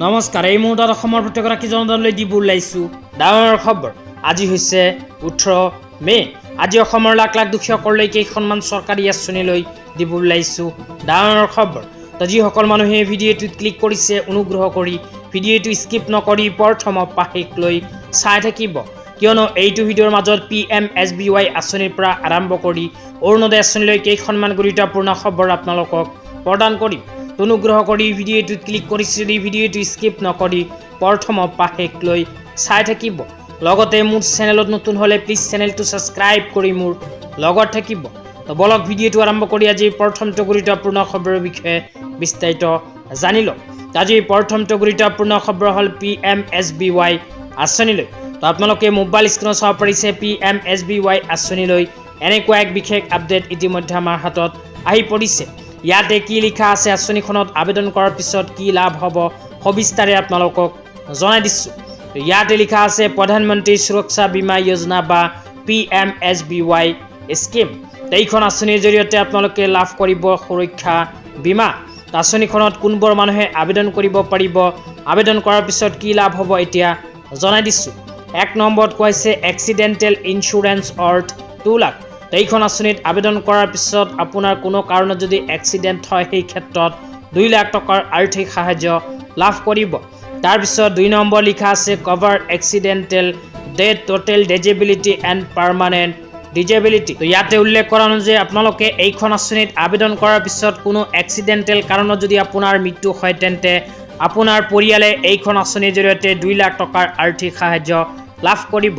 নমস্কাৰ এই মুহূৰ্তত অসমৰ প্ৰতিগৰাকী জনতালৈ দিব ওলাইছোঁ ডাঙৰ খবৰ। আজি হৈছে 18 মে। আজি অসমৰ লাখ লাখ দুখীয়াসকললৈ কেইখনমান চৰকাৰী আঁচনি লৈ দিব ওলাইছোঁ ডাঙৰ খবৰ। তো যিসকল মানুহে ভিডিঅ'টোত ক্লিক কৰিছে অনুগ্ৰহ কৰি ভিডিঅ'টো স্কিপ নকৰি প্ৰথমৰ পৰা শেষলৈ চাই থাকিব, কিয়নো এইটো ভিডিঅ'ৰ মাজত PMSBY আঁচনিৰ পৰা আৰম্ভ কৰি অৰুণোদয় আঁচনিলৈ কেইখনমান গুৰুত্বপূৰ্ণ খবৰ আপোনালোকক প্ৰদান কৰিম। অনুগ্ৰহ কৰি ভিডিঅ'টোত ক্লিক কৰিছে যদি ভিডিঅ'টো স্কিপ নকৰি প্ৰথমৰ পৰা শেষলৈ চাই থাকিব। লগতে মোৰ চেনেলত নতুন হ'লে প্লিজ চেনেলটো ছাবস্ক্ৰাইব কৰি মোৰ লগত থাকিব। তো বলক ভিডিঅ'টো আৰম্ভ কৰি আজি প্ৰথমটো গুৰুত্বপূৰ্ণ খবৰৰ বিষয়ে বিস্তাৰিত জানি লওক। আজি প্ৰথমটো গুৰুত্বপূৰ্ণ খবৰ হ'ল PMSBY আঁচনিলৈ। তো আপোনালোকে মোবাইল স্ক্ৰীনত চাব পাৰিছে PMSBY আঁচনিলৈ এনেকুৱা এক বিশেষ আপডেট ইতিমধ্যে আমাৰ হাতত আহি পৰিছে। ইয়াতে কি লিখা আছে, আঁচনিখনত আবেদন কৰাৰ পিছত কি লাভ হ'ব সবিস্তাৰে আপোনালোকক জনাই দিছোঁ। ইয়াতে লিখা আছে প্ৰধানমন্ত্ৰী সুৰক্ষা বীমা যোজনা বা PMSBY স্কিম। এইখন আঁচনিৰ জৰিয়তে আপোনালোকে লাভ কৰিব সুৰক্ষা বীমা। আঁচনিখনত কোনবোৰ মানুহে আবেদন কৰিব পাৰিব, আবেদন কৰাৰ পিছত কি লাভ হ'ব এতিয়া জনাই দিছোঁ। 1 নম্বৰত কোৱা হৈছে এক্সিডেণ্টেল ইঞ্চুৰেঞ্চ অৰ্থ 2 লাখ। এইখন আঁচনিত আবেদন কৰাৰ পিছত আপোনাৰ কোনো কাৰণত যদি এক্সিডেণ্ট হয় সেই ক্ষেত্ৰত 2 লাখ টকাৰ আৰ্থিক সাহায্য লাভ কৰিব। তাৰপিছত 2 নম্বৰ লিখা আছে cover accidental death, total disability and permanent disability. তো ইয়াতে উল্লেখ কৰা অনুযায়ী আপোনালোকে এইখন আঁচনিত আবেদন কৰাৰ পিছত কোনো এক্সিডেণ্টেল কাৰণত যদি আপোনাৰ মৃত্যু হয় তেন্তে আপোনাৰ পৰিয়ালে এইখন আঁচনিৰ জৰিয়তে 2 লাখ টকাৰ আৰ্থিক সাহায্য লাভ কৰিব।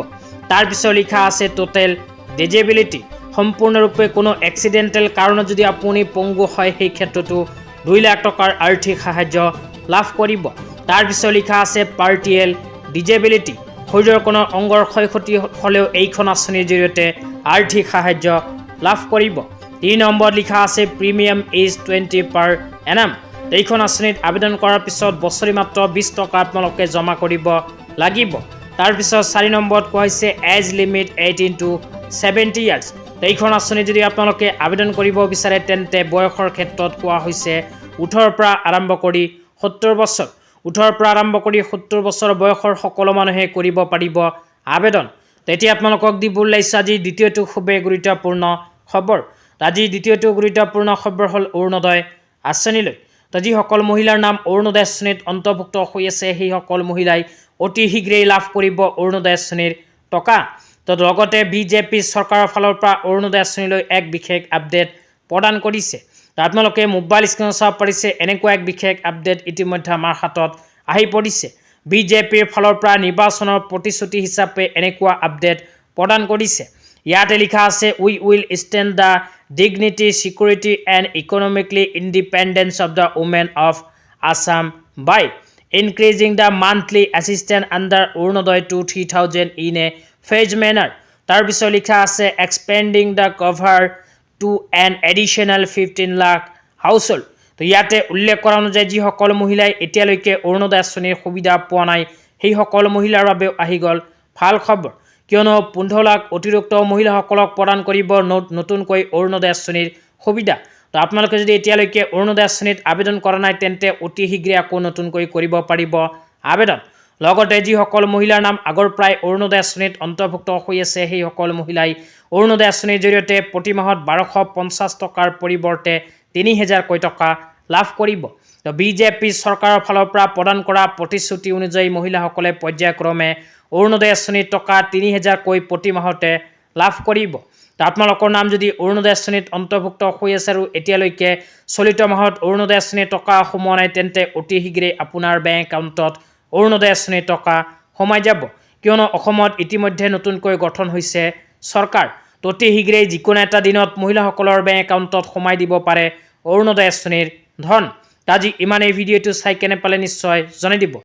তাৰপিছত লিখা আছে টোটেল ডিজেবিলিটি। সম্পূৰ্ণৰূপে কোনো এক্সিডেণ্টেল কাৰণত যদি আপুনি পংগু হয় সেই ক্ষেত্ৰতো 2 লাখ টকাৰ আৰ্থিক সাহায্য লাভ কৰিব। তাৰপিছত লিখা আছে পাৰ্টিয়েল ডিজেবিলিটি। শৰীৰৰ কোনো অংগৰ ক্ষয় ক্ষতি হ'লেও এইখন আঁচনিৰ জৰিয়তে আৰ্থিক সাহায্য লাভ কৰিব। 3 নম্বৰত লিখা আছে প্ৰিমিয়াম ইজ 20 পাৰ এনাম। এইখন আঁচনিত আবেদন কৰাৰ পিছত বছৰি মাত্ৰ 20 টকা আপোনালোকে জমা কৰিব লাগিব। তাৰপিছত 4 নম্বৰত কোৱা হৈছে এজ লিমিট 18 to 70 ইয়াৰ্ছ। এইখন আঁচনি যদি আপোনালোকে আবেদন কৰিব বিচাৰে তেন্তে বয়সৰ ক্ষেত্ৰত কোৱা হৈছে 18 পৰা আৰম্ভ কৰি 70 বছৰ। 18 পৰা আৰম্ভ কৰি 70 বছৰ বয়সৰ সকলো মানুহে কৰিব পাৰিব আবেদন। তেতিয়া আপোনালোকক দিব ওলাইছে আজি দ্বিতীয়টো খুবেই গুৰুত্বপূৰ্ণ খবৰ। আজি দ্বিতীয়টো গুৰুত্বপূৰ্ণ খবৰ হ'ল অৰুণোদয় আঁচনিলৈ। তো যিসকল মহিলাৰ নাম অৰুণোদয় আঁচনিত অন্তৰ্ভুক্ত হৈ আছে সেইসকল মহিলাই অতি শীঘ্ৰেই লাভ কৰিব অৰুণোদয় আঁচনিৰ টকা। তো লগতে বিজেপি চৰকাৰৰ ফালৰ পৰা অৰুণোদয় আঁচনিলৈ এক বিশেষ আপডেট প্ৰদান কৰিছে। তো আপোনালোকে মোবাইল স্ক্ৰীনত চাব পাৰিছে এনেকুৱা এক বিশেষ আপডেট ইতিমধ্যে আমাৰ হাতত আহি পৰিছে। বিজেপিৰ ফালৰ পৰা নিৰ্বাচনৰ প্ৰতিশ্ৰুতি হিচাপে এনেকুৱা আপডেট প্ৰদান কৰিছে। ইয়াতে লিখা আছে we will stand the dignity, security and economically independence of the women of Assam by increasing the monthly assistance under Orunodoi to 3,000 in a phase manner. তাৰপিছত লিখা আছে expanding the cover to an additional 15 lakh household. তো ইয়াতে উল্লেখ কৰা অনুযায়ী যিসকল মহিলাই এতিয়ালৈকে অৰুণোদয় আঁচনিৰ সুবিধা পোৱা নাই সেইসকল মহিলাৰ বাবেও আহি গ'ল ভাল খবৰ, কিয়নো 15 লাখ অতিৰিক্ত মহিলাসকলক প্ৰদান কৰিব নতুনকৈ অৰুণোদয় আঁচনিৰ সুবিধা। তো আপোনালোকে যদি এতিয়ালৈকে অৰুণোদয় আঁচনিত আবেদন কৰা নাই তেন্তে অতি শীঘ্ৰে আকৌ নতুনকৈ কৰিব পাৰিব আবেদন। লগতে যিসকল মহিলাৰ নাম আগৰ পৰাই অৰুণোদয় আঁচনিত অন্তৰ্ভুক্ত হৈ আছে সেইসকল মহিলাই অৰুণোদয় আঁচনিৰ জৰিয়তে প্ৰতি মাহত 1250 টকাৰ পৰিৱৰ্তে 3000কৈ টকা লাভ কৰিব। তো বিজেপি চৰকাৰৰ ফালৰ পৰা প্ৰদান কৰা প্ৰতিশ্ৰুতি অনুযায়ী মহিলাসকলে পৰ্যায়ক্ৰমে অৰুণোদয় আঁচনিৰ টকা 3000কৈ প্ৰতি মাহতে লাভ কৰিব। তো আপোনালোকৰ নাম যদি অৰুণোদয় আঁচনিত অন্তৰ্ভুক্ত হৈ আছে আৰু এতিয়ালৈকে চলিত মাহত অৰুণোদয় আঁচনিৰ টকা সোমোৱা নাই তেন্তে অতি শীঘ্ৰেই আপোনাৰ বেংক একাউণ্টত অৰুণোদয় আঁচনিৰ টকা সোমাই যাব, কিয়নো অসমত ইতিমধ্যে নতুনকৈ গঠন হৈছে চৰকাৰ। তো অতি শীঘ্ৰেই যিকোনো এটা দিনত মহিলাসকলৰ বেংক একাউণ্টত সোমাই দিব পাৰে অৰুণোদয় আঁচনিৰ ধন। আজি ইমানেই, ভিডিঅ'টো চাই কেনে পালে নিশ্চয় জনাই দিব।